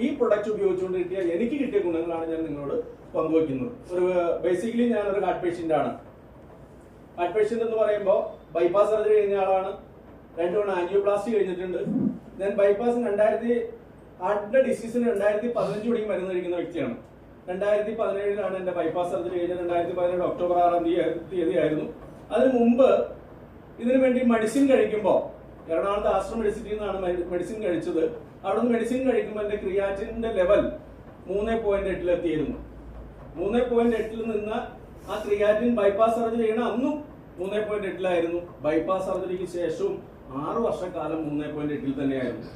ഈ പ്രൊഡക്റ്റ് ഉപയോഗിച്ചുകൊണ്ട് എനിക്ക് കിട്ടിയ ഗുണങ്ങളാണ് ഞാൻ നിങ്ങളോട് പങ്കുവയ്ക്കുന്നത്. ബേസിക്കലി ഞാനൊരു ഹാർട്ട് പേഷ്യന്റ് ആണ്. ഹാർട്ട് പേഷ്യന്റ് എന്ന് പറയുമ്പോൾ ബൈപ്പാസ് സർജറി കഴിഞ്ഞ ആളാണ്. 2 തവണ ആൻജിയോപ്ലാസ്റ്റി കഴിഞ്ഞിട്ടുണ്ട്. ഞാൻ ബൈപ്പാസിന് ഹാർട്ടിന്റെ ഡിസീസിന് 2015 തുടങ്ങി മരുന്ന് കഴിക്കുന്ന വ്യക്തിയാണ്. 2017 എന്റെ ബൈപ്പാസ് സർജറി കഴിഞ്ഞത്. 2017 ഒക്ടോബർ 6 ആയിരുന്നു. അതിനു മുമ്പ് ഇതിനു വേണ്ടി മെഡിസിൻ കഴിക്കുമ്പോൾ എറണാകുളത്ത് ആശ്രം മെഡിസിറ്റിയിൽ നിന്നാണ് മെഡിസിൻ കഴിച്ചത്. അവിടെ നിന്ന് മെഡിസിൻ കഴിക്കുമ്പോൾ എന്റെ ക്രിയാറ്റിന്റെ ലെവൽ 3.8 എത്തിയിരുന്നു. 3.8 നിന്ന് ആ ക്രിയാറ്റിൻ ബൈപ്പാസ് സർജറി ചെയ്യണ അന്നും 3.8 ബൈപ്പാസ് സർജറിക്ക് ശേഷവും 6 വർഷക്കാലം 3.8 തന്നെയായിരുന്നു.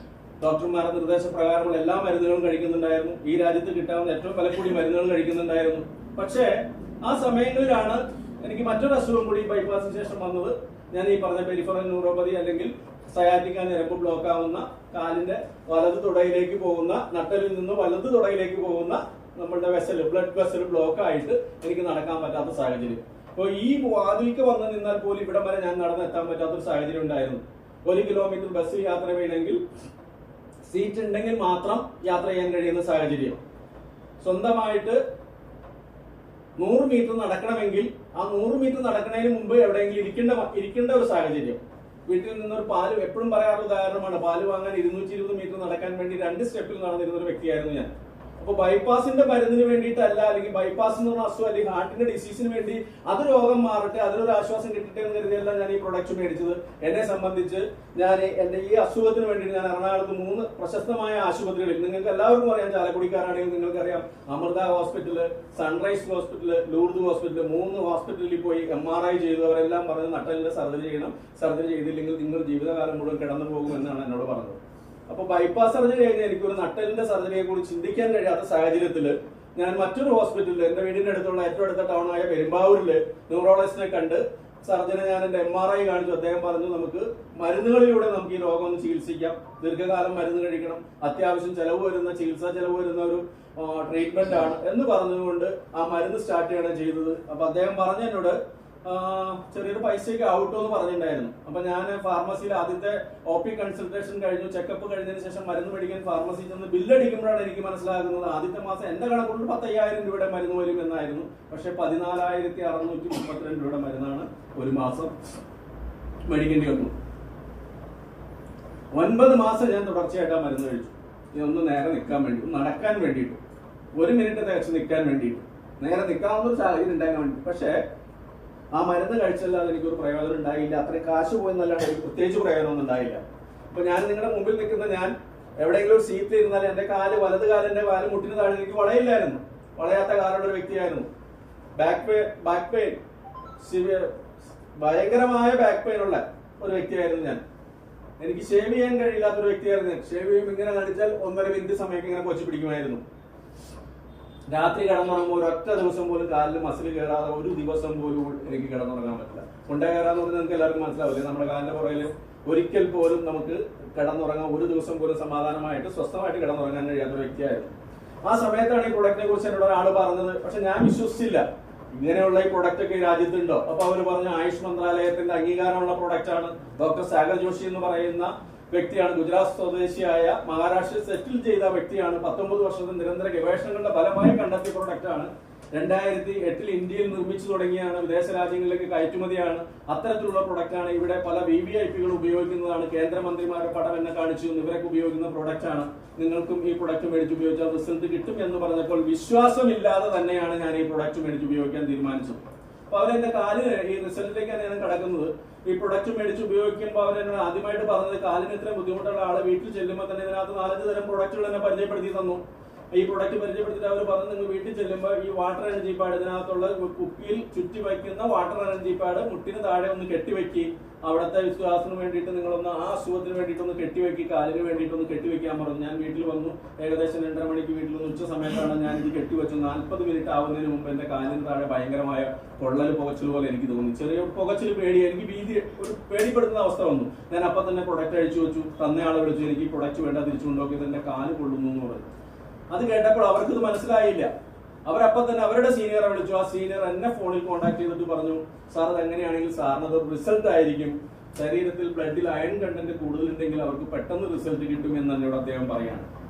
ഡോക്ടർമാരുടെ നിർദ്ദേശപ്രകാരമുള്ള എല്ലാ മരുന്നുകളും കഴിക്കുന്നുണ്ടായിരുന്നു. ഈ രാജ്യത്ത് കിട്ടാവുന്ന ഏറ്റവും വില കൂടി മരുന്നുകൾ കഴിക്കുന്നുണ്ടായിരുന്നു. പക്ഷേ ആ സമയങ്ങളിലാണ് എനിക്ക് മറ്റൊരു അസുഖം കൂടി ബൈപ്പാസിന് ശേഷം വന്നത്. ഞാൻ ഈ പറഞ്ഞ പെരിഫറൽ ന്യൂറോപ്പതി അല്ലെങ്കിൽ സയാറ്റിക്ക ഞരമ്പ് ബ്ലോക്ക് ആവുന്ന, കാലിന്റെ വലത് തുടയിലേക്ക് പോകുന്ന, നട്ടലിൽ നിന്ന് വലത് തുടയിലേക്ക് പോകുന്ന നമ്മളുടെ ബ്ലഡ് വെസൽ ബ്ലോക്ക് ആയിട്ട് എനിക്ക് നടക്കാൻ പറ്റാത്ത സാഹചര്യം. അപ്പോൾ ഈ വാതിൽക്ക് വന്ന് നിന്നാൽ പോലും ഇവിടം വരെ ഞാൻ നടന്നെത്താൻ പറ്റാത്തൊരു സാഹചര്യം ഉണ്ടായിരുന്നു. 1 കിലോമീറ്റർ ബസ്സിൽ യാത്ര ചെയ്യണമെങ്കിൽ സീറ്റ് ഉണ്ടെങ്കിൽ മാത്രം യാത്ര ചെയ്യാൻ കഴിയുന്ന സാഹചര്യം. സ്വന്തമായിട്ട് 100 മീറ്റർ നടക്കണമെങ്കിൽ ആ 100 മീറ്റർ നടക്കുന്നതിന് മുമ്പ് എവിടെയെങ്കിലും ഇരിക്കേണ്ട ഒരു സാഹചര്യം. വീട്ടിൽ നിന്നൊരു പാല്, എപ്പോഴും പറയാറുള്ള ഉദാഹരണമാണ്, പാല് വാങ്ങാൻ 220 മീറ്റർ നടക്കാൻ വേണ്ടി 2 സ്റ്റെപ്പിൽ നടന്നിരുന്ന ഒരു വ്യക്തിയായിരുന്നു ഞാൻ. അപ്പൊ ബൈപ്പാസിന്റെ മരുന്നിന് വേണ്ടിയിട്ടല്ല, അല്ലെങ്കിൽ ബൈപ്പാസ് എന്ന് പറഞ്ഞ അസുഖം അല്ലെങ്കിൽ ഹാർട്ടിന്റെ ഡിസീസിന് വേണ്ടി അത് രോഗം മാറട്ടെ, അതിനൊരു ആശ്വാസം കിട്ടട്ടെ എന്ന് കരുതിയല്ല ഞാൻ ഈ പ്രൊഡക്റ്റ് മേടിച്ചത്. എന്നെ സംബന്ധിച്ച് ഞാൻ എന്റെ ഈ അസുഖത്തിന് വേണ്ടി ഞാൻ എറണാകുളത്ത് 3 പ്രശസ്തമായ ആശുപത്രികളിൽ, നിങ്ങൾക്ക് എല്ലാവർക്കും അറിയാം, ചാലക്കുടിക്കാരാണെങ്കിൽ നിങ്ങൾക്കറിയാം, Amrita hospital, Sunrise hospital, Lourdes hospital, 3 ഹോസ്പിറ്റലിൽ പോയി MRI ചെയ്തു. അവരെല്ലാം പറഞ്ഞ് നട്ടലിന്റെ സർജറി ചെയ്യണം, സർജറി ചെയ്തില്ലെങ്കിൽ നിങ്ങൾ ജീവിതകാലം മുഴുവൻ കിടന്നു പോകും എന്നാണ് എന്നോട് പറഞ്ഞത്. അപ്പൊ ബൈപ്പാസ് സർജറി കഴിഞ്ഞാൽ എനിക്കൊരു നട്ടലിന്റെ സർജറിയെ കുറിച്ച് ചിന്തിക്കാൻ കഴിയാത്ത സാഹചര്യത്തിൽ ഞാൻ മറ്റൊരു ഹോസ്പിറ്റലിൽ, എന്റെ വീടിന്റെ അടുത്തുള്ള ഏറ്റവും അടുത്ത ടൗണായ പെരുമ്പാവൂരില് ന്യൂറോളജിസ്റ്റിനെ കണ്ട് സർജനെ ഞാൻ എന്റെ MRI കാണിച്ചു. അദ്ദേഹം പറഞ്ഞു, നമുക്ക് മരുന്നുകളിലൂടെ നമുക്ക് ഈ രോഗം ഒന്ന് ചികിത്സിക്കാം, ദീർഘകാലം മരുന്ന് കഴിക്കണം, അത്യാവശ്യം ചികിത്സാ ചെലവ് വരുന്ന ഒരു ട്രീറ്റ്മെന്റ് ആണ് എന്ന് പറഞ്ഞുകൊണ്ട് ആ മരുന്ന് സ്റ്റാർട്ട് ചെയ്യണം ചെയ്തത്. അപ്പൊ അദ്ദേഹം പറഞ്ഞു എന്നോട് ചെറിയൊരു പൈസയൊക്കെ ഔട്ടോ എന്ന് പറഞ്ഞിട്ടുണ്ടായിരുന്നു. അപ്പൊ ഞാൻ ഫാർമസിയിൽ ആദ്യത്തെ OP കൺസൾട്ടേഷൻ കഴിഞ്ഞു, ചെക്കപ്പ് കഴിഞ്ഞതിന് ശേഷം മരുന്ന് മേടിക്കാൻ ഫാർമസിയിൽ നിന്ന് ബില്ലടിക്കുമ്പോഴാണ് എനിക്ക് മനസ്സിലാകുന്നത് ആദ്യത്തെ മാസം എന്റെ കണക്കുകൊണ്ട് 10,000 രൂപയുടെ മരുന്ന് വരും എന്നായിരുന്നു. പക്ഷെ 14,632 രൂപയുടെ മരുന്നാണ് ഒരു മാസം മേടിക്കേണ്ടി വന്നു. 9 മാസം ഞാൻ തുടർച്ചയായിട്ട് ആ മരുന്ന് കഴിച്ചു. ഒന്ന് നേരെ നിൽക്കാൻ വേണ്ടി, നടക്കാൻ വേണ്ടിയിട്ട്, 1 മിനിറ്റ് തികച്ച് നിൽക്കാൻ വേണ്ടിയിട്ട്, നേരെ നിൽക്കാവുന്ന ഒരു സാഹചര്യം ഉണ്ടാകാൻ വേണ്ടി. പക്ഷേ ആ മരുന്ന് കഴിച്ചല്ലാതെ എനിക്കൊരു പ്രയോജനം ഉണ്ടായില്ല. അത്രയും കാശ് പോയെന്നല്ലാണ്ട് എനിക്ക് പ്രത്യേകിച്ച് പ്രയോജനമൊന്നും ഉണ്ടായില്ല. അപ്പൊ ഞാൻ നിങ്ങളുടെ മുമ്പിൽ നിൽക്കുന്ന ഞാൻ എവിടെയെങ്കിലും ഒരു സീറ്റിൽ ഇരുന്നാൽ എന്റെ വലത് കാലിന്റെ കാല് മുട്ടിന് താഴെ എനിക്ക് വളയില്ലായിരുന്നു. വളയാത്ത കാലുള്ള ഒരു വ്യക്തിയായിരുന്നു. ബാക്ക് പെയിൻ ഭയങ്കരമായ ബാക്ക് പെയിൻ ഉള്ള ഒരു വ്യക്തിയായിരുന്നു ഞാൻ. എനിക്ക് ഷേവ് ചെയ്യാൻ കഴിയില്ലാത്തൊരു വ്യക്തിയായിരുന്നു ഞാൻ. ഷേവ് ചെയ്യുമ്പോൾ ഇങ്ങനെ കാണിച്ചാൽ 1.5 മിനിറ്റ് സമയം ഇങ്ങനെ കൊച്ചു പിടിക്കുമായിരുന്നു. രാത്രി കിടന്നുറങ്ങുമ്പോൾ ഒരൊറ്റ ദിവസം പോലും കാലിൽ മസിൽ കയറാതെ ഒരു ദിവസം പോലും എനിക്ക് കിടന്നുറങ്ങാൻ പറ്റില്ല. കൊണ്ട കയറാന്ന് പറഞ്ഞാൽ നിങ്ങൾക്ക് എല്ലാവർക്കും മനസ്സിലാവില്ലേ, നമ്മുടെ കാലിന്റെ പുറകിൽ ഒരിക്കൽ പോലും നമുക്ക് കിടന്നുറങ്ങാൻ, ഒരു ദിവസം പോലും സമാധാനമായിട്ട് സ്വസ്ഥമായിട്ട് കിടന്നുറങ്ങാൻ കഴിയാത്ത ഒരു വ്യക്തിയായിരുന്നു. ആ സമയത്താണ് ഈ പ്രൊഡക്റ്റിനെ കുറിച്ച് എന്നോട് ഒരാൾ പറഞ്ഞത്. പക്ഷെ ഞാൻ വിശ്വസിച്ചില്ല, ഇങ്ങനെയുള്ള ഈ പ്രൊഡക്റ്റ് ഒക്കെ രാജ്യത്തുണ്ടോ. അപ്പൊ അവർ പറഞ്ഞു, ആയുഷ് മന്ത്രാലയത്തിന്റെ അംഗീകാരമുള്ള പ്രൊഡക്റ്റ് ആണ്. ഡോക്ടർ സാഗർ ജോഷി എന്ന് പറയുന്ന വ്യക്തിയാണ്, ഗുജറാത്ത് സ്വദേശിയായ, മഹാരാഷ്ട്രയിൽ സെറ്റിൽ ചെയ്ത വ്യക്തിയാണ്. 19 വർഷത്തെ നിരന്തര ഗവേഷണങ്ങളുടെ ഫലമായി കണ്ടെത്തിയ പ്രൊഡക്റ്റ് ആണ്. 2008 ഇന്ത്യയിൽ നിർമ്മിച്ചു തുടങ്ങിയാണ്, വിദേശ രാജ്യങ്ങളിലേക്ക് കയറ്റുമതിയാണ്. അത്തരത്തിലുള്ള പ്രൊഡക്റ്റ് ആണ്. ഇവിടെ പല VVIPകൾ ഉപയോഗിക്കുന്നതാണ്. കേന്ദ്രമന്ത്രിമാരുടെ പടം എന്നെ കാണിച്ചു, ഇവരൊക്കെ ഉപയോഗിക്കുന്ന പ്രൊഡക്റ്റ് ആണ്. നിങ്ങൾക്കും ഈ പ്രൊഡക്റ്റ് മേടിച്ച് ഉപയോഗിച്ചാൽ റിസൾട്ട് കിട്ടും എന്ന് പറഞ്ഞപ്പോൾ വിശ്വാസമില്ലാതെ തന്നെയാണ് ഞാൻ ഈ പ്രൊഡക്റ്റ് മേടിച്ച് ഉപയോഗിക്കാൻ തീരുമാനിച്ചത്. അപ്പൊ അവരെന്റെ കാലിന്, ഈ റിസൾട്ടിലേക്കാണ് ഞാൻ കിടക്കുന്നത്, ഈ പ്രൊഡക്റ്റ് മേടിച്ച് ഉപയോഗിക്കുമ്പോൾ അവരെന്നോട് ആദ്യമായിട്ട് പറഞ്ഞത്, കാലിന് ഇത്രയും ബുദ്ധിമുട്ടുള്ള ആള് വീട്ടിൽ ചെല്ലുമ്പോൾ തന്നെ ഇതിനകത്ത് 4-5 തരം പ്രൊഡക്റ്റുകൾ എന്നെ പരിചയപ്പെടുത്തി തന്നു. ഈ പ്രൊഡക്റ്റ് പരിചയപ്പെടുത്തിയിട്ട് അവർ പറഞ്ഞു, നിങ്ങൾ വീട്ടിൽ ചെല്ലുമ്പോൾ ഈ വാട്ടർ എനർജി പാഡ്, ഇതിനകത്തുള്ള കുപ്പിയിൽ ചുറ്റി വയ്ക്കുന്ന വാട്ടർ എനർജി പാഡ് മുട്ടിന് താഴെ ഒന്ന് കെട്ടിവെക്കി, അവിടുത്തെ വിശ്വാസത്തിന് വേണ്ടിയിട്ട് നിങ്ങളൊന്ന്, ആ അസുഖത്തിന് വേണ്ടിയിട്ടൊന്ന് കെട്ടിവെക്കി, കാലിന് വേണ്ടിയിട്ടൊന്ന് കെട്ടിവെക്കാൻ പറഞ്ഞു. ഞാൻ വീട്ടിൽ വന്നു. ഏകദേശം 2:30 മണിക്ക് വീട്ടിൽ നിന്ന് ഉച്ച സമയത്താണ് ഞാൻ ഇത് കെട്ടിവെച്ചു. 40 മിനിറ്റ് ആവുന്നതിന് മുമ്പ് എന്റെ കാലിന് താഴെ ഭയങ്കരമായ പൊള്ളൽ, പുകച്ചിൽ പോലെ എനിക്ക് തോന്നി. ചെറിയ പുകച്ചിൽ, പേടി, എനിക്ക് ഒരു പേടിപ്പെടുത്തുന്ന അവസ്ഥ വന്നു. ഞാൻ അപ്പം തന്നെ പ്രൊഡക്റ്റ് അഴിച്ചു വെച്ചു. തന്നയാളെ വിളിച്ചു, എനിക്ക് ഈ പ്രൊഡക്റ്റ് വേണ്ട, തിരിച്ചു കൊണ്ടുപോക്കിയത് എന്റെ കാല് കൊള്ളുന്നു എന്ന് പറഞ്ഞു. അത് കേട്ടപ്പോൾ അവർക്കിത് മനസ്സിലായില്ല. അവരപ്പം തന്നെ അവരുടെ സീനിയറെ വിളിച്ചു. ആ സീനിയർ എന്നെ ഫോണിൽ കോൺടാക്ട് ചെയ്തിട്ട് പറഞ്ഞു, സാർ അത് എങ്ങനെയാണെങ്കിൽ സാറിനത് റിസൾട്ട് ആയിരിക്കും, ശരീരത്തിൽ ബ്ലഡിൽ അയൺ കണ്ടന്റ് കൂടുതലുണ്ടെങ്കിൽ അവർക്ക് പെട്ടെന്ന് റിസൾട്ട് കിട്ടും എന്ന് എന്നോട് അദ്ദേഹം പറയാണ്.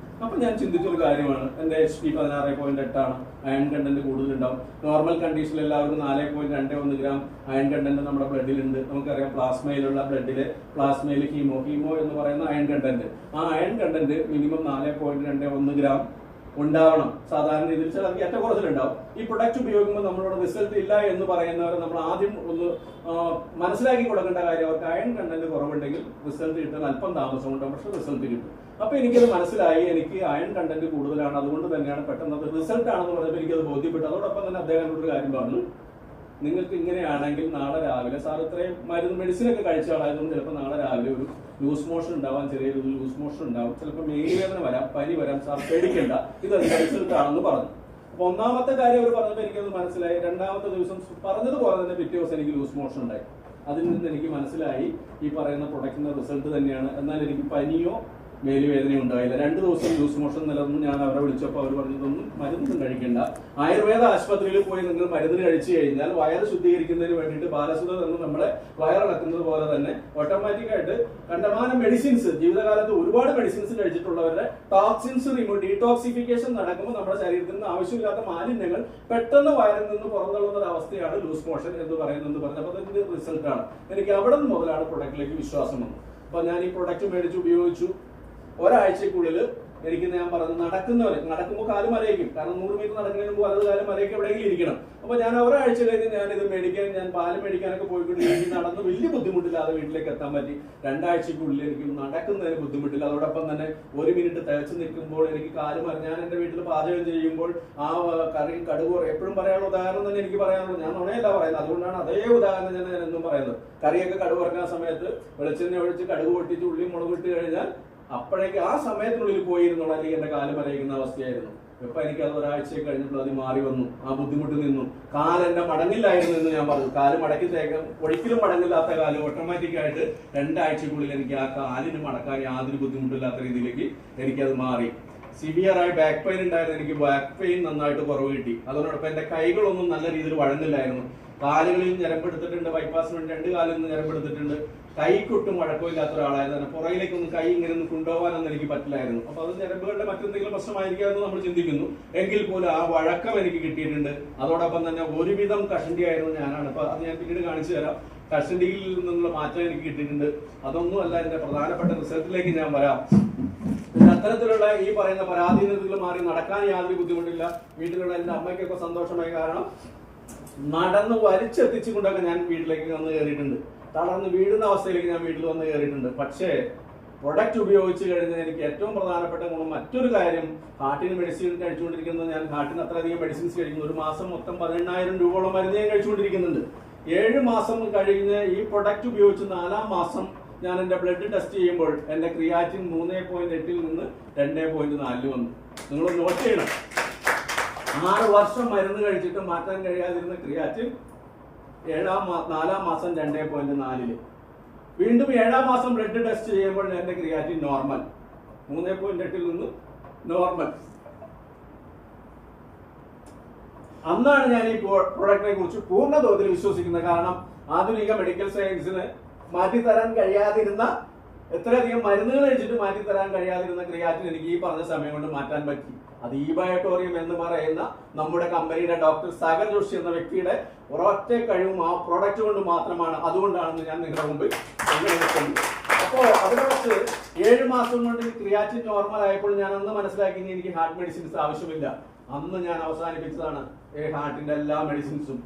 അപ്പൊ ഞാൻ ചിന്തിച്ചൊരു കാര്യമാണ്, എന്റെ HP 16.8 അയൺ കണ്ടന്റ് കൂടുതലുണ്ടാവും. നോർമൽ കണ്ടീഷനിൽ എല്ലാവർക്കും 4.21 ഗ്രാം അയൺ കണ്ടന്റ് നമ്മുടെ ബ്ലഡിലുണ്ട്. നമുക്കറിയാം പ്ലാസ്മയിലുള്ള ബ്ലഡില് പ്ലാസ്മയിൽ ഹീമോ എന്ന് പറയുന്ന അയൺ കണ്ടന്റ്, ആ അയൺ കണ്ടന്റ് മിനിമം 4.21 ഗ്രാം ഉണ്ടാവണം. സാധാരണ രീതിയിൽ ചിലർക്ക് ഏറ്റക്കുറച്ചിലുണ്ടാവും. ഈ പ്രൊഡക്റ്റ് ഉപയോഗിക്കുമ്പോൾ നമ്മളോട് റിസൾട്ട് ഇല്ല എന്ന് പറയുന്നവർ നമ്മൾ ആദ്യം ഒന്ന് മനസ്സിലാക്കി കൊടുക്കേണ്ട കാര്യം, അവർക്ക് അയൺ കണ്ടന്റ് കുറവുണ്ടെങ്കിൽ റിസൾട്ട് കിട്ടാൻ അല്പം താമസമുണ്ടാവും, പക്ഷെ റിസൾട്ട് കിട്ടും. അപ്പൊ എനിക്കത് മനസ്സിലായി, എനിക്ക് അയൺ കണ്ടന്റ് കൂടുതലാണ്, അതുകൊണ്ട് തന്നെയാണ് പെട്ടെന്ന് അത് റിസൾട്ട് ആണെന്ന് പറഞ്ഞപ്പോൾ എനിക്കത് ബോധ്യപ്പെട്ടു. അതോടൊപ്പം തന്നെ അദ്ദേഹം ഒരു കാര്യം പറഞ്ഞു, നിങ്ങൾക്ക് ഇങ്ങനെയാണെങ്കിൽ നാളെ രാവിലെ, സാർ ഇത്രയും മെഡിസിനൊക്കെ കഴിച്ച ആളായതുകൊണ്ട് ചിലപ്പോൾ നാളെ രാവിലെ ഒരു ലൂസ് മോഷൻ ഉണ്ടാവാൻ, ചെറിയൊരു ലൂസ് മോഷൻ ഉണ്ടാവും, ചിലപ്പോൾ മേലുവേദന വരാം, പനി വരാം, സാർ പേടിക്കേണ്ട, ഇത് അതിന്റെ റിസൾട്ട് ആണെന്ന് പറഞ്ഞു. അപ്പൊ ഒന്നാമത്തെ കാര്യം അവർ പറഞ്ഞപ്പോൾ എനിക്കത് മനസ്സിലായി. രണ്ടാമത്തെ ദിവസം പറഞ്ഞതുപോലെ തന്നെ പിറ്റേ ദിവസം എനിക്ക് ലൂസ് മോഷൻ ഉണ്ടായി. അതിൽ നിന്ന് എനിക്ക് മനസ്സിലായി ഈ പറയുന്ന പ്രൊഡക്റ്റിന്റെ റിസൾട്ട് തന്നെയാണ്. എന്നാൽ എനിക്ക് പനിയോ മേലുവേദന ഉണ്ടായില്ല. 2 ദിവസം ലൂസ് മോഷൻ നിലനിന്ന് ഞാൻ അവരെ വിളിച്ചപ്പോൾ അവർ പറഞ്ഞതൊന്നും മരുന്നൊന്നും കഴിക്കേണ്ട, ആയുർവേദ ആശുപത്രിയിൽ പോയി നിങ്ങൾ മരുന്ന് കഴിച്ചു കഴിഞ്ഞാൽ വയറ് ശുദ്ധീകരിക്കുന്നതിന് വേണ്ടിയിട്ട് ബാലസുധ എന്ന് നമ്മളെ വയറിളക്കുന്നത് പോലെ തന്നെ ഓട്ടോമാറ്റിക്കായിട്ട് കണ്ടമാനം മെഡിസിൻസ്, ജീവിതകാലത്ത് ഒരുപാട് മെഡിസിൻസ് കഴിച്ചിട്ടുള്ളവരുടെ ടോക്സിൻസ് ഡീടോക്സിഫിക്കേഷൻ നടക്കുമ്പോൾ നമ്മുടെ ശരീരത്തിൽ നിന്ന് ആവശ്യമില്ലാത്ത മാലിന്യങ്ങൾ പെട്ടെന്ന് വയറിൽ നിന്ന് പുറന്തള്ളുന്ന ഒരു അവസ്ഥയാണ് ലൂസ് മോഷൻ എന്ന് പറയുന്നത് പറഞ്ഞപ്പോൾ അതിന്റെ റിസൾട്ടാണ്. എനിക്ക് അവിടെ നിന്ന് മുതലാണ് പ്രൊഡക്റ്റിലേക്ക് വിശ്വാസം വന്നത്. അപ്പൊ ഞാൻ ഈ പ്രൊഡക്റ്റ് മേടിച്ച് ഉപയോഗിച്ചു. ഒരാഴ്ചക്കുള്ളിൽ എനിക്ക് ഞാൻ പറഞ്ഞു, നടക്കുമ്പോൾ കാല് മരയിക്കും. കാരണം 100 മീറ്റർ നടക്കുന്നതിന് മുമ്പ് വലത് കാലം മരയൊക്കെ എവിടെയെങ്കിലും ഇരിക്കണം. അപ്പൊ ഞാൻ ഒരാഴ്ച കഴിഞ്ഞ് ഞാനിത് ഞാൻ പാല് മേടിക്കാനൊക്കെ പോയിക്കൊണ്ട് നടന്ന് വലിയ ബുദ്ധിമുട്ടില്ലാതെ വീട്ടിലേക്ക് എത്താൻ പറ്റി. 2 ആഴ്ചക്കുള്ളിൽ എനിക്ക് നടക്കുന്നതിന് ബുദ്ധിമുട്ടില്ല. അതോടൊപ്പം തന്നെ 1 മിനിറ്റ് തികച്ചു നിൽക്കുമ്പോൾ എനിക്ക് കാല് ഞാൻ എന്റെ വീട്ടിൽ പാചകം ചെയ്യുമ്പോൾ ആ കറി കടുക് എപ്പോഴും പറയാനുള്ള ഉദാഹരണം തന്നെ എനിക്ക് പറയാനുള്ളൂ. ഞാൻ നുണയല്ല പറയുന്നത്, അതുകൊണ്ടാണ് അതേ ഉദാഹരണം ഞാൻ എന്നും പറയുന്നത്. കറിയൊക്കെ കടുക് വറക്കുന്ന സമയത്ത് വെളിച്ചെണ്ണ ഒഴിച്ച് കടുക് പൊട്ടിച്ച് ഉള്ളി മുളക് ഇട്ട് കഴിഞ്ഞാൽ അപ്പോഴേക്ക് ആ സമയത്തിനുള്ളിൽ പോയിരുന്നുള്ള അല്ലെങ്കിൽ എന്റെ കാല് മരയിക്കുന്ന അവസ്ഥയായിരുന്നു. ഇപ്പൊ എനിക്ക് അത് ഒരാഴ്ച കഴിഞ്ഞപ്പോൾ അത് മാറി വന്നു. ആ ബുദ്ധിമുട്ട് നിന്നു. കാലെന്റെ മടങ്ങില്ലായിരുന്നു എന്ന് ഞാൻ പറഞ്ഞു. കാല് മടക്കി തേക്കാൻ ഒരിക്കലും മടങ്ങില്ലാത്ത കാല് ഓട്ടോമാറ്റിക്കായിട്ട് 2 ആഴ്ചക്കുള്ളിൽ എനിക്ക് ആ കാലിന് മടക്കാൻ യാതൊരു ബുദ്ധിമുട്ടില്ലാത്ത രീതിയിലേക്ക് എനിക്കത് മാറി. സിവിയറായി ബാക്ക് പെയിൻ ഉണ്ടായിരുന്നു. എനിക്ക് ബാക്ക് പെയിൻ നന്നായിട്ട് കുറവ് കിട്ടി. അതോടൊപ്പം എന്റെ കൈകളൊന്നും നല്ല രീതിയിൽ വഴങ്ങില്ലായിരുന്നു. കാലുകളിൽ ഞരമ്പെടുത്തിട്ടുണ്ട്, ബൈപ്പാസിന് വേണ്ടി 2 കാലിൽ നിന്ന് ഞരമ്പെടുത്തിട്ടുണ്ട്. കൈക്കൊട്ടും വഴക്കമില്ലാത്ത ഒരാളായിരുന്നു. പുറകിലേക്കൊന്നും കൈ ഇങ്ങനെ ഒന്ന് കൊണ്ടുപോകാനൊന്നും എനിക്ക് പറ്റില്ലായിരുന്നു. അപ്പൊ അത് ഞരമ്പുകളുടെ മറ്റെന്തെങ്കിലും പ്രശ്നമായിരിക്കാമെന്ന് നമ്മൾ ചിന്തിക്കുന്നു. എങ്കിൽ പോലും ആ വഴക്കം എനിക്ക് കിട്ടിയിട്ടുണ്ട്. അതോടൊപ്പം തന്നെ ഒരുവിധം കഷണ്ടിയായിരുന്നു ഞാനാണ്. അപ്പൊ അത് ഞാൻ പിന്നീട് കാണിച്ചു തരാം. കഷണ്ടിയിൽ നിന്നുള്ള മാറ്റം എനിക്ക് കിട്ടിയിട്ടുണ്ട്. അതൊന്നുമല്ല എന്റെ പ്രധാനപ്പെട്ട റിസൾട്ടിലേക്ക് ഞാൻ വരാം. അത്തരത്തിലുള്ള ഈ പറയുന്ന പരാധീനതകൾ മാറി നടക്കാൻ യാതൊരു ബുദ്ധിമുട്ടില്ല. വീട്ടിലുള്ള എന്റെ അമ്മയ്ക്കൊക്കെ സന്തോഷമായി. കാരണം നടന്ന് വലിച്ചെത്തിച്ചുകൊണ്ടൊക്കെ ഞാൻ വീട്ടിലേക്ക് വന്ന് കയറിയിട്ടുണ്ട്. തളർന്ന് വീഴുന്ന അവസ്ഥയിലേക്ക് ഞാൻ വീട്ടിൽ വന്ന് കയറിയിട്ടുണ്ട്. പക്ഷേ പ്രൊഡക്റ്റ് ഉപയോഗിച്ച് കഴിഞ്ഞാൽ എനിക്ക് ഏറ്റവും പ്രധാനപ്പെട്ട ഗുണം മറ്റൊരു കാര്യം, ഹാർട്ടിന് മെഡിസിൻ കഴിച്ചുകൊണ്ടിരിക്കുന്നത്. ഞാൻ ഹാർട്ടിന് അത്രയധികം മെഡിസിൻസ് കഴിക്കുന്നു. ഒരു മാസം മൊത്തം 18,000 രൂപയോളം മരുന്ന് ഞാൻ കഴിച്ചുകൊണ്ടിരിക്കുന്നുണ്ട്. 7 മാസം കഴിഞ്ഞ് ഈ പ്രൊഡക്റ്റ് ഉപയോഗിച്ച് 4-ാം മാസം ഞാൻ എന്റെ ബ്ലഡ് ടെസ്റ്റ് ചെയ്യുമ്പോൾ എന്റെ ക്രിയാറ്റിൻ 3.8 നിന്ന് 2.4 വന്നു. നിങ്ങൾ നോട്ട് ചെയ്യണം. 6 വർഷം മരുന്ന് കഴിച്ചിട്ട് മാറ്റാൻ കഴിയാതിരുന്ന ക്രിയാറ്റിൻ 4-ാം മാസം 2.4. വീണ്ടും 7-ാം മാസം ബ്ലഡ് ടെസ്റ്റ് ചെയ്യുമ്പോൾ എന്റെ ക്രിയാറ്റിൻ നോർമൽ, 3.8 നിന്ന് നോർമൽ. അന്നാണ് ഞാൻ ഈ പ്രൊഡക്റ്റിനെ കുറിച്ച് പൂർണ്ണ തോതിൽ വിശ്വസിക്കുന്നത്. കാരണം ആധുനിക മെഡിക്കൽ സയൻസിന് മാറ്റിത്തരാൻ കഴിയാതിരുന്ന, എത്രയധികം മരുന്നുകൾ കഴിച്ചിട്ട് മാറ്റിത്തരാൻ കഴിയാതിരുന്ന ക്രിയാറ്റിൻ എനിക്ക് ഈ പറഞ്ഞ സമയം കൊണ്ട് മാറ്റാൻ പറ്റി. അത് ഈ ബയോട്ടോറിയം എന്ന് പറയുന്ന നമ്മുടെ കമ്പനിയുടെ ഡോക്ടർ സാഗർ ജോഷി എന്ന വ്യക്തിയുടെ ഒരൊറ്റ കഴിവും ആ പ്രോഡക്റ്റ് കൊണ്ട് മാത്രമാണ്. അതുകൊണ്ടാണെന്ന് ഞാൻ നിങ്ങളുടെ മുമ്പിൽ നിൽക്കുന്നത്. അപ്പോൾ അതിനെ വെച്ച് 7 മാസം കൊണ്ട് ക്രിയാറ്റിൻ നോർമൽ ആയപ്പോൾ ഞാൻ അന്ന് മനസ്സിലാക്കി എനിക്ക് ഹാർട്ട് മെഡിസിൻസ് ആവശ്യമില്ല. അന്ന് ഞാൻ അവസാനിപ്പിച്ചതാണ് ഹാർട്ടിന്റെ എല്ലാ മെഡിസിൻസും.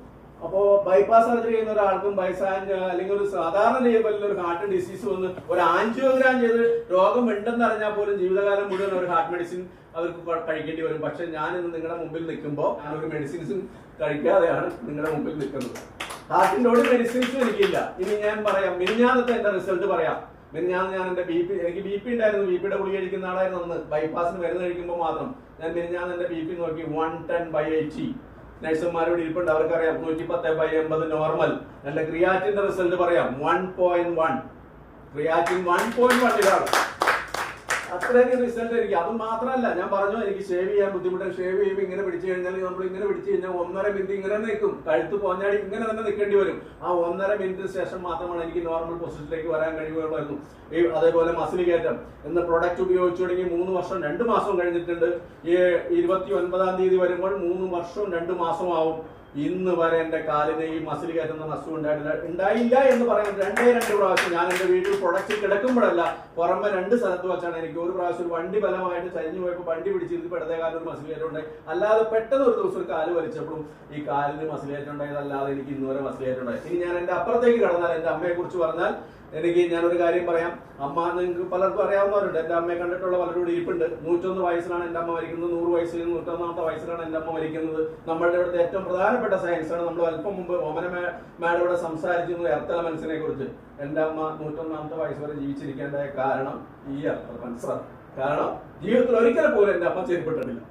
അപ്പോ ബൈപ്പാസ് സർജറി ചെയ്യുന്ന ഒരാൾക്കും അല്ലെങ്കിൽ ഒരു സാധാരണ ലെവലിൽ ഒരു ഹാർട്ട് ഡിസീസ് വന്ന് ഒരു ആൻജിയോഗ്രാം ചെയ്ത് രോഗം ഉണ്ടെന്ന് അറിഞ്ഞാൽ പോലും ജീവിതകാലം മുഴുവൻ ഒരു ഹാർട്ട് മെഡിസിൻ അവർക്ക് കഴിക്കേണ്ടി വരും. പക്ഷെ ഞാൻ ഇന്ന് നിങ്ങളുടെ മുമ്പിൽ നിൽക്കുമ്പോൾ ഞാൻ ഒരു മെഡിസിൻസും കഴിക്കാതെയാണ് നിങ്ങളുടെ മുമ്പിൽ നിൽക്കുന്നത്. ഹാർട്ടിന്റെ ഒരു മെഡിസിൻസും എനിക്കില്ല. ഇനി ഞാൻ പറയാം, മിനിഞ്ഞാന്നത്തെ എന്റെ റിസൾട്ട് പറയാം. മിനിഞ്ഞാന്ന് ഞാൻ എന്റെ എനിക്ക് ബി പി ഉണ്ടായിരുന്നു. ബി പിയുടെ ഗുളിക കഴിക്കുന്ന ആളായിരുന്നു അന്ന്. ബൈപ്പാസിന് മരുന്ന് കഴിക്കുമ്പോൾ മാത്രം ഞാൻ മിനിഞ്ഞാന്ന് എന്റെ ബി പി നോക്കി 110/80. നഴ്സുമാരോട് ഇരിപ്പുണ്ട്, അവർക്കറിയാം 110/80 നോർമൽ. എന്റെ ക്രിയാറ്റിന്റെ റിസൾട്ട് പറയാം 1.1. ക്രിയാറ്റിൻ 1.1 ഇതാണ്. അത്രയധികം റിസൾട്ട് എനിക്ക്. അത് മാത്രമല്ല, ഞാൻ പറഞ്ഞു എനിക്ക് ഷേവ് ചെയ്യാൻ ബുദ്ധിമുട്ട്. ഷേവ് ചെയ്യുമ്പോൾ ഇങ്ങനെ പിടിച്ചു കഴിഞ്ഞാൽ നമ്മൾ ഇങ്ങനെ പിടിച്ചു കഴിഞ്ഞാൽ 1.5 മിനിറ്റ് ഇങ്ങനെ നിൽക്കും, കഴുത്ത് പോഞ്ഞാടി ഇങ്ങനെ തന്നെ നിൽക്കേണ്ടി വരും. ആ 1.5 മിനിറ്റിന് ശേഷം മാത്രമാണ് എനിക്ക് നോർമൽ പൊസിഷനിലേക്ക് വരാൻ കഴിയുകയുള്ളായിരുന്നു. അതേപോലെ മസിൽ കയറ്റം എന്ന പ്രൊഡക്റ്റ് ഉപയോഗിച്ചു തുടങ്ങി 3 വർഷം 2 മാസം കഴിഞ്ഞിട്ടുണ്ട്. ഈ 29-ാം തീയതി വരുമ്പോൾ 3 വർഷവും 2 മാസവും ഇന്ന് വരെ എന്റെ കാലിന് ഈ മസിൽ കയറ്റുന്ന അസുഖം ഉണ്ടായില്ല എന്ന് പറയാൻ 2 പ്രാവശ്യം ഞാൻ എന്റെ വീട്ടിൽ പ്രൊഡക്റ്റ് കിടക്കുമ്പോഴല്ല, പുറമെ 2 സ്ഥലത്ത് വെച്ചാണ് എനിക്ക് ഒരു പ്രാവശ്യം വണ്ടി ബലമായിട്ട് ചരിഞ്ഞു പോയപ്പോൾ വണ്ടി പിടിച്ചിരുന്ന് ഇടത്തെ കാലിന് ഒരു മസിൽ കയറ്റം ഉണ്ടായി. അല്ലാതെ പെട്ടെന്ന് ഒരു ദിവസം ഒരു കാല് വലിച്ചപ്പോഴും ഈ കാലിന് മസിൽ കയറ്റം ഉണ്ടായതല്ലാതെ എനിക്ക് ഇന്ന് വരെ മസിൽ കയറ്റം ഉണ്ടായി. ഇനി ഞാൻ എന്റെ അപ്പുറത്തേക്ക് കടന്നാൽ, എന്റെ അമ്മയെ കുറിച്ച് പറഞ്ഞാൽ, ഞാനൊരു കാര്യം പറയാം. അമ്മ നിങ്ങൾക്ക് പലർക്കും അറിയാവുന്നവരുണ്ട്, എന്റെ അമ്മയെ കണ്ടിട്ടുള്ള പലരോട് ഇരിപ്പുണ്ട്. 101 വയസ്സിലാണ് എന്റെ അമ്മ മരിക്കുന്നത്. 100 വയസ്സിൽ 101-ാമത്തെ വയസ്സിലാണ് എന്റെ അമ്മ മരിക്കുന്നത്. നമ്മളുടെ ഇവിടുത്തെ ഏറ്റവും പ്രധാനപ്പെട്ട സയൻസാണ്. നമ്മൾ അല്പം മുമ്പ് ഓമന മാഡം ഇവിടെ സംസാരിച്ചിരുന്നു എർത്തല മനസ്സിനെ കുറിച്ച്. എന്റെ അമ്മ 101-ാമത്തെ വയസ്സ് വരെ ജീവിച്ചിരിക്കേണ്ട കാരണം ഈ എർത്തല മനസ്സാണ്. കാരണം ജീവിതത്തിൽ ഒരിക്കലും പോലും എന്റെ അമ്മ ചെരുപ്പിട്ടിട്ടില്ല.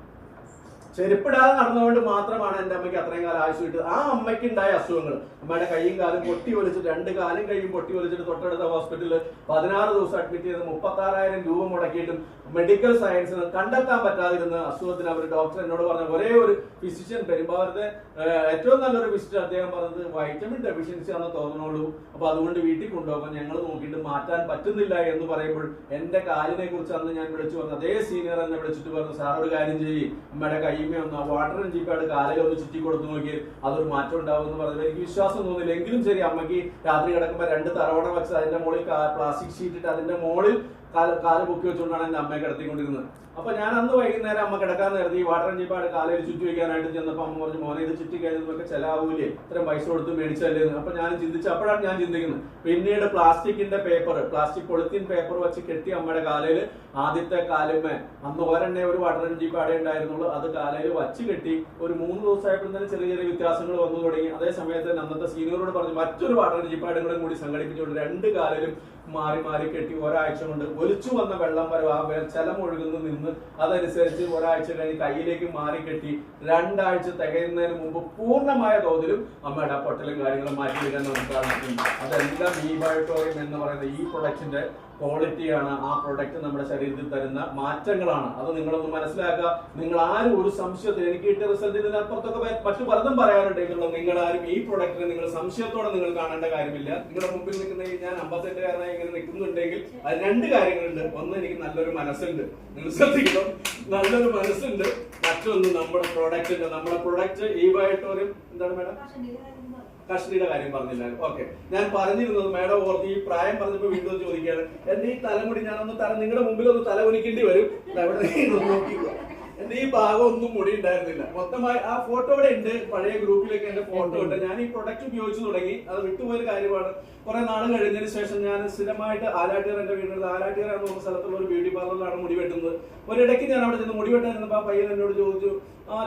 ചെരുപ്പിടാതെ നടന്നുകൊണ്ട് മാത്രമാണ് എന്റെ അമ്മയ്ക്ക് അത്രയും കാലം ആയുസ് കിട്ടുന്നത്. ആ അമ്മയ്ക്ക് ഉണ്ടായ അസുഖങ്ങൾ, അമ്മയുടെ കൈയും കാലും പൊട്ടി ഒലിച്ചിട്ട് 2 കാലും കൈയും പൊട്ടി ഒലിച്ചിട്ട് തൊട്ടടുത്ത ഹോസ്പിറ്റലിൽ 16 ദിവസം അഡ്മിറ്റ് ചെയ്ത് 36,000 രൂപ മുടക്കിയിട്ടും മെഡിക്കൽ സയൻസിന് കണ്ടെത്താൻ പറ്റാതിരുന്ന അസുഖത്തിന് അവർ ഡോക്ടർ എന്നോട് പറഞ്ഞ ഒരേ ഒരു ഫിസിഷ്യൻ, പെരുമ്പാവൂരത്തെ ഏറ്റവും നല്ലൊരു ഫിസിഷ്യൻ, അദ്ദേഹം പറഞ്ഞത് വൈറ്റമിൻ ഡെഫിഷ്യൻസി ആണെന്ന് തോന്നുന്നുള്ളൂ, അപ്പൊ അതുകൊണ്ട് വീട്ടിൽ കൊണ്ടുപോകാൻ ഞങ്ങൾ നോക്കിയിട്ട് മാറ്റാൻ പറ്റുന്നില്ല എന്ന് പറയുമ്പോൾ എന്റെ കാലിനെ കുറിച്ച് അന്ന് ഞാൻ വിളിച്ചു വന്ന അതേ സീനിയർ എന്നെ വിളിച്ചിട്ട് പറഞ്ഞു, സാർ ഒരു കാര്യം ചെയ്യും, അമ്മയുടെ കൈമേ ഒന്ന് വാട്ടർ ജീപ്പാട് കാലിൽ ഒന്ന് ചുറ്റി കൊടുത്തു നോക്കി അതൊരു മാറ്റം ഉണ്ടാവും എന്ന് പറഞ്ഞത് എനിക്ക് വിശ്വാസം തോന്നില്ല. എങ്കിലും ശരി, അമ്മയ്ക്ക് രാത്രി കിടക്കുമ്പോൾ 2 തറവണ വെച്ച് അതിന്റെ മുകളിൽ പ്ലാസ്റ്റിക് ഷീറ്റ് ഇട്ട് അതിന്റെ മുകളിൽ കാല് പൊക്കി വെച്ചുകൊണ്ടാണ് എന്റെ അമ്മയെ കിടത്തിക്കൊണ്ടിരുന്നത്. അപ്പൊ ഞാൻ അന്ന് വൈകുന്നേരം അമ്മ കിടക്കാൻ നേരത്തെ ഈ വാട്ടർ ജീപ്പാട് കാലയിൽ ചുറ്റി വയ്ക്കാനായിട്ട് ചെന്നപ്പോ അമ്മ പറഞ്ഞു, മോനെ ഇത് ചുറ്റി കഴിഞ്ഞതൊക്കെ ചെലവാകൂലേ, ഇത്രയും പൈസ കൊടുത്ത് മേടിച്ചല്ലേ. അപ്പൊ ഞാൻ ചിന്തിച്ചു, അപ്പോഴാണ് ഞാൻ ചിന്തിക്കുന്നത്. പിന്നീട് പ്ലാസ്റ്റിക്കിന്റെ പേപ്പർ, പ്ലാസ്റ്റിക് പൊളിത്തീൻ പേപ്പർ വെച്ച് കെട്ടി അമ്മയുടെ കാലയിൽ ആദ്യത്തെ കാലുമേ, അന്ന് ഒരെണ്ണേ ഒരു വാട്ടർ ജീപ്പാടേ ഉണ്ടായിരുന്നുള്ളൂ, അത് കാലയിൽ വച്ച് കെട്ടി ഒരു 3 ദിവസമായപ്പോഴും ചെറിയ ചെറിയ വ്യത്യാസങ്ങൾ വന്നു തുടങ്ങി. അതേ സമയത്ത് അന്നത്തെ സീനിയറോട് പറഞ്ഞു മറ്റൊരു വാട്ടർ ജീപ്പാടുകളും കൂടി സംഘടിപ്പിച്ചുകൊണ്ട് 2 കാലിലും മാറി മാറി കെട്ടി ഒരാഴ്ച കൊണ്ട് ഒലിച്ചു വന്ന വെള്ളം വരെ ആ ജലം ഒഴുകുന്നു നിന്ന് അതനുസരിച്ച് ഒരാഴ്ച കഴിഞ്ഞ് കയ്യിലേക്ക് മാറി കെട്ടി 2 ആഴ്ച തികയുന്നതിന് മുമ്പ് പൂർണ്ണമായ തോതിലും അമ്മയുടെ പൊട്ടലും കാര്യങ്ങളും മാറ്റിയെടുക്കാൻ നമുക്ക് സാധിക്കും. അതെല്ലാം ഈ ബയോട്ടോറിയം എന്ന് പറയുന്ന ഈ പ്രൊഡക്റ്റിന്റെ ക്വാളിറ്റിയാണ്. ആ പ്രൊഡക്റ്റ് നമ്മുടെ ശരീരത്തിൽ തരുന്ന മാറ്റങ്ങളാണ്. അത് നിങ്ങളൊന്ന് മനസ്സിലാക്കുക. നിങ്ങൾ ആരും ഒരു സംശയത്തിൽ എനിക്ക് കിട്ടിയ റിസൾട്ട് ഇതിനപ്പുറത്തൊക്കെ മറ്റു പലതും പറയാനുണ്ടെങ്കിലും നിങ്ങൾ ആരും ഈ പ്രൊഡക്റ്റിനെ നിങ്ങൾ സംശയത്തോടെ നിങ്ങൾ കാണേണ്ട കാര്യമില്ല. നിങ്ങളുടെ മുമ്പിൽ നിൽക്കുന്ന ഞാൻ 58-കാരനായി ഇങ്ങനെ നിൽക്കുന്നുണ്ടെങ്കിൽ അത് 2 കാര്യങ്ങളുണ്ട്. ഒന്ന്, എനിക്ക് നല്ലൊരു മനസ്സുണ്ട്, നിങ്ങൾ ശ്രദ്ധിക്കണം, നല്ലൊരു മനസ്സുണ്ട്. മറ്റൊന്ന് നമ്മുടെ പ്രൊഡക്റ്റ് ഈ ബയോട്ടോറിയം എന്താണ് മാഡം, കസ്റ്റഡിയുടെ കാര്യം പറഞ്ഞില്ല. ഓക്കെ, ഞാൻ പറഞ്ഞിരുന്നത് മാഡം ഓർത്ത് ഈ പ്രായം പറഞ്ഞപ്പോ വീണ്ടും ചോദിക്കുകയാണ്. എന്റെ ഈ തലമുടി ഞാനൊന്ന് നിങ്ങളുടെ മുമ്പിൽ ഒന്ന് തല ഉനിക്കേണ്ടി വരും. നോക്കിക്കുക, എന്റെ ഈ ഭാഗം ഒന്നും മുടി ഉണ്ടായിരുന്നില്ല. മൊത്തമായി ആ ഫോട്ടോ ഇവിടെ ഉണ്ട്, പഴയ ഗ്രൂപ്പിലൊക്കെ എന്റെ ഫോട്ടോ ഉണ്ട്. ഞാൻ ഈ പ്രൊഡക്റ്റ് ഉപയോഗിച്ചു തുടങ്ങി, അത് വിട്ടുപോയൊരു കാര്യമാണ്. കുറെ നാൾ കഴിഞ്ഞതിന് ശേഷം ഞാൻ സ്ഥിരമായിട്ട് ആലാട്ടുകാർ, എന്റെ വീട്ടിൽ ആലാട്ടുകാർ എന്ന് പറഞ്ഞ സ്ഥലത്തുള്ള ഒരു ബ്യൂട്ടി പാർലറിലാണ് മുടി വെട്ടുന്നത്. ഒരിടയ്ക്ക് ഞാൻ അവിടെ ചെന്ന് മുടി വെട്ടായിരുന്നപ്പോ ആ പയ്യൻ എന്നോട് ചോദിച്ചു,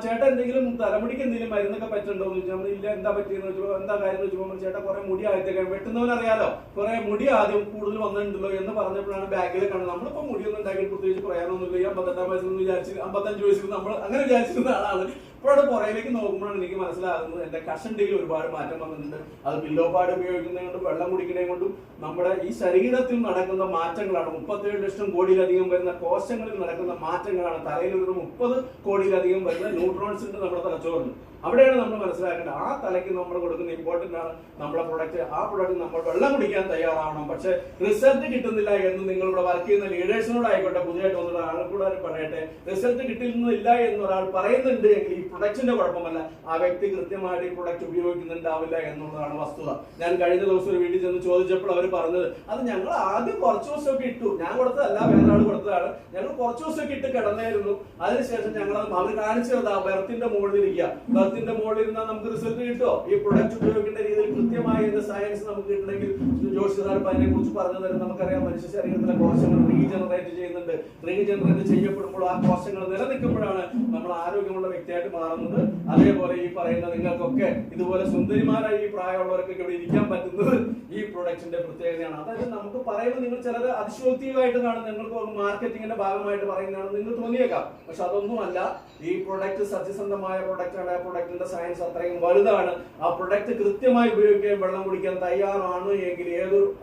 ചേട്ടാ എന്തെങ്കിലും തലമുടിക്ക് എന്തെങ്കിലും മരുന്നൊക്കെ പറ്റുണ്ടോ എന്ന് ചോദിച്ചു. നമ്മൾ ഇല്ല, എന്താ പറ്റിയെന്ന് വെച്ചോ, എന്താ കാര്യം എന്ന് വെച്ചപ്പോൾ ചേട്ടാ കുറെ മുടി ആദ്യത്തേക്ക് വെട്ടുന്നവനറിയാലോ, കുറെ മുടി ആദ്യം കൂടുതൽ വന്നിട്ടുണ്ടല്ലോ എന്ന് പറഞ്ഞപ്പോഴാണ് ബാഗിൽ കണ്ടത്. നമ്മളിപ്പോ മുടിയൊന്നും ഉണ്ടാക്കി പ്രത്യേകിച്ച് പറയാനൊന്നുമില്ല. ഈ 58-ാം വയസ്സിൽ വിചാരിച്ച് 55 വയസ്സിൽ നമ്മൾ അങ്ങനെ വിചാരിച്ചിരുന്ന ആളാണ്. ഇപ്പോഴത് പുറയിലേക്ക് നോക്കുമ്പോഴാണ് എനിക്ക് മനസ്സിലാകുന്നത് എന്റെ കഷണ്ടിയിൽ ഒരുപാട് മാറ്റം വന്നിട്ടുണ്ട്. അത് പില്ലോ പാഡ് ഉപയോഗിക്കുന്നത് കൊണ്ടും വെള്ളം കുടിക്കുന്നതും കൊണ്ടും നമ്മുടെ ഈ ശരീരത്തിൽ നടക്കുന്ന മാറ്റങ്ങളാണ്. 37 ലക്ഷം കോടിയിലധികം വരുന്ന കോശങ്ങളിൽ നടക്കുന്ന മാറ്റങ്ങളാണ്. തലയിൽ ഒരു 30 കോടിയിലധികം വരുന്ന ന്യൂട്രോൺസിന്റെ നമ്മുടെ തലച്ചോറിന്. അവിടെയാണ് നമ്മൾ മനസ്സിലാക്കേണ്ടത്. ആ തലയ്ക്ക് നമ്മൾ കൊടുക്കുന്ന ഇമ്പോർട്ടന്റ് ആണ് നമ്മുടെ പ്രൊഡക്റ്റ്. ആ പ്രൊഡക്റ്റ് നമ്മൾ വെള്ളം കുടിക്കാൻ തയ്യാറാവണം. പക്ഷെ റിസൾട്ട് കിട്ടുന്നില്ല എന്ന് നിങ്ങളിവിടെ വർക്ക് ചെയ്യുന്ന ലീഡേഴ്സിനോട് ആയിക്കോട്ടെ, പുതിയതായിട്ട് വന്നിട്ട് ആൾക്കൂടെ പറയട്ടെ, റിസൾട്ട് കിട്ടുന്നില്ല എന്നൊരാൾ പറയുന്നുണ്ട് എങ്കിൽ ഈ പ്രൊഡക്റ്റിന്റെ കുഴപ്പമല്ല, ആ വ്യക്തി കൃത്യമായിട്ട് ഈ പ്രൊഡക്റ്റ് ഉപയോഗിക്കുന്നുണ്ടാവില്ല എന്നുള്ളതാണ് വസ്തുത. ഞാൻ കഴിഞ്ഞ ദിവസം ഒരു വീട്ടിൽ ചെന്ന് ചോദിച്ചപ്പോൾ അവർ പറഞ്ഞത്, അത് ഞങ്ങൾ ആദ്യം കുറച്ച് ദിവസമൊക്കെ ഇട്ടു, ഞാൻ കൊടുത്തതല്ല വേറെ ആൾ കൊടുത്തതാണ്, ഞങ്ങൾ കുറച്ച് ദിവസമൊക്കെ ഇട്ട് കിടന്നായിരുന്നു. അതിനുശേഷം ഞങ്ങൾ അവർ കാണിച്ചത് ബെർത്തിന്റെ മുകളിലിരിക്കുക, ബെർത്തിന്റെ മുകളിൽ ഇരുന്നാൽ നമുക്ക് റിസൾട്ട് കിട്ടുമോ? ഈ പ്രൊഡക്റ്റ് ഉപയോഗിക്കേണ്ട രീതിയിൽ കൃത്യമായ സയൻസ് നമുക്ക് കിട്ടണമെങ്കിൽ ജോഷി സാർ അതിനെ കുറിച്ച് പറഞ്ഞു തരും. നമുക്കറിയാം, മനുഷ്യ ശരീരത്തിലെ കോശങ്ങൾ റീജനറേറ്റ് ചെയ്യുന്നുണ്ട്. റീജനറേറ്റ് ചെയ്യപ്പെടുമ്പോൾ ആ കോശങ്ങൾ നിലനിൽക്കുമ്പോഴാണ് നമ്മൾ ആരോഗ്യമുള്ള വ്യക്തിയായിട്ട് മാറുന്നത്. അതേപോലെ ഈ പറയുന്ന നിങ്ങൾക്കൊക്കെ ഇതുപോലെ സുന്ദരിമാരായി ഈ പ്രായമുള്ളവർക്കൊക്കെ ഇവിടെ ഇരിക്കാൻ പറ്റുന്നത് ഈ പ്രൊഡക്റ്റിന്റെ പ്രത്യേകതയാണ്. അതായത് നമുക്ക് പറയുമ്പോൾ നിങ്ങൾ ചിലത് അതിശോക്തിയായിട്ട് കാണും, നിങ്ങൾക്ക് മാർക്കറ്റിംഗിന്റെ ഭാഗമായിട്ട് പറയുന്നതാണ് നിങ്ങൾ തോന്നിയേക്കാം. പക്ഷെ അതൊന്നുമല്ല. ഈ പ്രൊഡക്റ്റ് സത്യസന്ധമായ പ്രൊഡക്റ്റാണ്. പ്രൊഡക്റ്റിന്റെ സയൻസ് അത്രയും വലുതാണ്. ആ പ്രൊഡക്റ്റ് കൃത്യമായി ഉപയോഗിക്കാൻ വെള്ളം കുടിക്കാൻ തയ്യാറാണ് എങ്കിൽ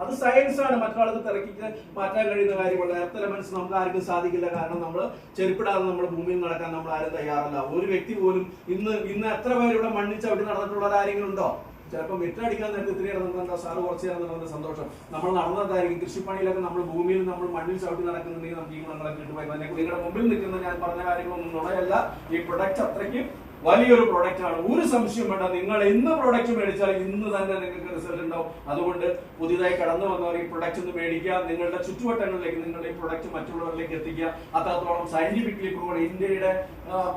അത് സയൻസ് ആണ്. മറ്റൊരാൾക്ക് തിരക്കിക്ക് മാറ്റാൻ കഴിയുന്ന കാര്യമല്ല. എർത്ത് എലമെന്റ്സ് നമുക്ക് ആർക്കും സാധിക്കില്ല. കാരണം നമ്മൾ ചെരുപ്പിടാതെ നമ്മൾ ഭൂമിയിൽ നടക്കാൻ നമ്മൾ ആരും തയ്യാറല്ല. ഒരു വ്യക്തി പോലും ഇന്ന് എത്ര പേരുടെ മണ്ണിൽ ചവിട്ടി നടന്നിട്ടുള്ള ആരെങ്കിലും ഉണ്ടോ? ചിലപ്പോൾ മിറ്റടിക്കാൻ നേരത്തെ ഇത്തിരി ഇറങ്ങുന്നുണ്ടോ, സാറ് കുറച്ച് ഇറങ്ങുന്നുണ്ട്, സന്തോഷം. നമ്മൾ നടന്നതായിരിക്കും. കൃഷിപ്പണിയിലൊക്കെ നമ്മൾ ഭൂമിയിൽ നമ്മൾ മണ്ണിൽ ചവിട്ടി നടക്കുന്നുണ്ടെങ്കിൽ നമുക്ക് ഈ ഗുണങ്ങളൊക്കെ കിട്ടുമായി. നിങ്ങളുടെ മുമ്പിൽ നിൽക്കുന്ന ഞാൻ പറഞ്ഞ കാര്യങ്ങളൊന്നും നുണയല്ല. ഈ പ്രൊഡക്റ്റ് അത്രയ്ക്ക് വലിയൊരു പ്രൊഡക്റ്റ് ആണ്. ഒരു സംശയം വേണ്ട. നിങ്ങൾ ഇന്ന് പ്രൊഡക്റ്റ് മേടിച്ചാൽ ഇന്ന് തന്നെ നിങ്ങൾക്ക് റിസൾട്ട് ഉണ്ടാവും. അതുകൊണ്ട് പുതിയതായി കടന്നു വന്നവർ ഈ പ്രൊഡക്റ്റ് ഒന്ന് മേടിക്കുക. നിങ്ങളുടെ ചുറ്റുവട്ടങ്ങളിലേക്ക് നിങ്ങളുടെ ഈ പ്രൊഡക്റ്റ് മറ്റുള്ളവരിലേക്ക് എത്തിക്കുക. അത്രത്തോളം സയന്റിഫിക്കലി പ്രൂവൺ. ഇന്ത്യയുടെ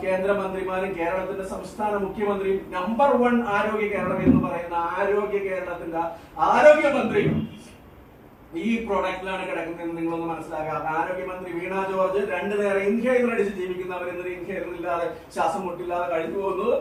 കേന്ദ്രമന്ത്രിമാരും കേരളത്തിന്റെ സംസ്ഥാന മുഖ്യമന്ത്രിയും നമ്പർ 1 ആരോഗ്യ കേരളം എന്ന് പറയുന്ന ആരോഗ്യ കേരളത്തിന്റെ ആരോഗ്യമന്ത്രി ഈ പ്രോഡക്റ്റിലാണ് കിടക്കുന്നതെന്ന് നിങ്ങളൊന്ന് മനസ്സിലാക്കുക. ആരോഗ്യമന്ത്രി വീണ ജോർജ് 2 നേരം ഇൻഹേലർ അടിച്ച് ജീവിക്കുന്നവർ ഇന്നൊരു ഇൻഹേലർ ഇല്ലാതെ ശ്വാസം മുട്ടില്ലാതെ കഴിഞ്ഞു പോകുന്നത്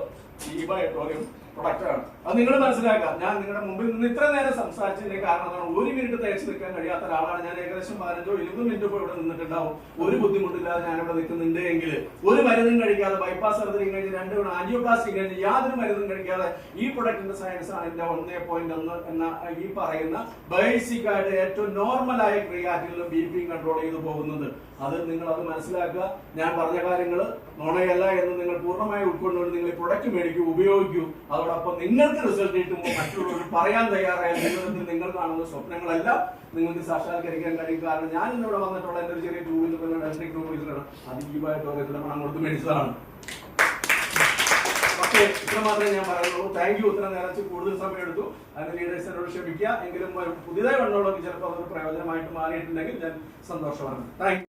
ഈ ബയോട്ടോറിയം പ്രൊഡക്റ്റ് ആണ്. അത് നിങ്ങൾ മനസ്സിലാക്കുക. ഞാൻ നിങ്ങളുടെ മുമ്പിൽ നിന്ന് ഇത്ര നേരം സംസാരിച്ചതിന്റെ കാരണം എന്താണ്? 1 മിനിറ്റ് തേച്ച് നിൽക്കാൻ കഴിയാത്ത ഒരാളാണ് ഞാൻ. ഏകദേശം 15-20 മിനിറ്റ് ഇപ്പോൾ ഇവിടെ നിന്നിട്ടുണ്ടാവും. ഒരു ബുദ്ധിമുട്ടില്ലാതെ ഞാൻ ഇവിടെ നിൽക്കുന്നുണ്ട് എങ്കിൽ, ഒരു മരുന്നും കഴിക്കാതെ, ബൈപ്പാസ് സർജറി കഴിഞ്ഞ് 2 തവണ ആൻജിയോപ്ലാസ്റ്റി കഴിഞ്ഞ് യാതൊരു മരുന്നും കഴിക്കാതെ ഈ പ്രൊഡക്റ്റിന്റെ സയൻസ് ആണ് എന്റെ 1.1 എന്ന ഈ പറയുന്ന ബേസിക് ആയിട്ട് ഏറ്റവും നോർമലായ ക്രിയാറ്റിനും ബിപിയും കൺട്രോൾ ചെയ്ത് പോകുന്നത്. അത് നിങ്ങൾ അത് മനസ്സിലാക്കുക. ഞാൻ പറഞ്ഞ കാര്യങ്ങൾ നുണയല്ല എന്ന് നിങ്ങൾ പൂർണ്ണമായി ഉൾക്കൊണ്ടുകൊണ്ട് നിങ്ങൾ ഈ പ്രൊഡക്റ്റ് മേടിക്കൂ, ഉപയോഗിക്കൂ. അതോടൊപ്പം നിങ്ങൾക്ക് റിസൾട്ട് കിട്ടുമ്പോൾ മറ്റുള്ളവർ പറയാൻ തയ്യാറായ ജീവിതത്തിൽ നിങ്ങൾ കാണുന്ന സ്വപ്നങ്ങളെല്ലാം നിങ്ങൾക്ക് സാക്ഷാത്കരിക്കാൻ കഴിയും. കാരണം ഞാൻ ഇന്നിവിടെ വന്നിട്ടുള്ള എന്റെ ഒരു ചെറിയ 2 വീലർ ഇലക്ട്രിക് 2 വീലറാണ്. അത് ഈ ബയോട്ടോറിയത്തിലെ പണം കൊടുത്ത് മേടിച്ചതാണ്. പക്ഷേ ഇത്ര മാത്രമേ ഞാൻ പറയുന്നുള്ളൂ. Thank you. ഇത്ര നേരത്തെ കൂടുതൽ സമയം എടുത്തു. അതിന് ലീഡേഴ്സിനോട് ക്ഷമിക്കുക. എങ്കിലും പുതിയതായി വന്നോളൂ ചിലപ്പോൾ അതൊരു പ്രയോജനമായിട്ട് മാറിയിട്ടുണ്ടെങ്കിൽ ഞാൻ സന്തോഷമാണ്. Thank you.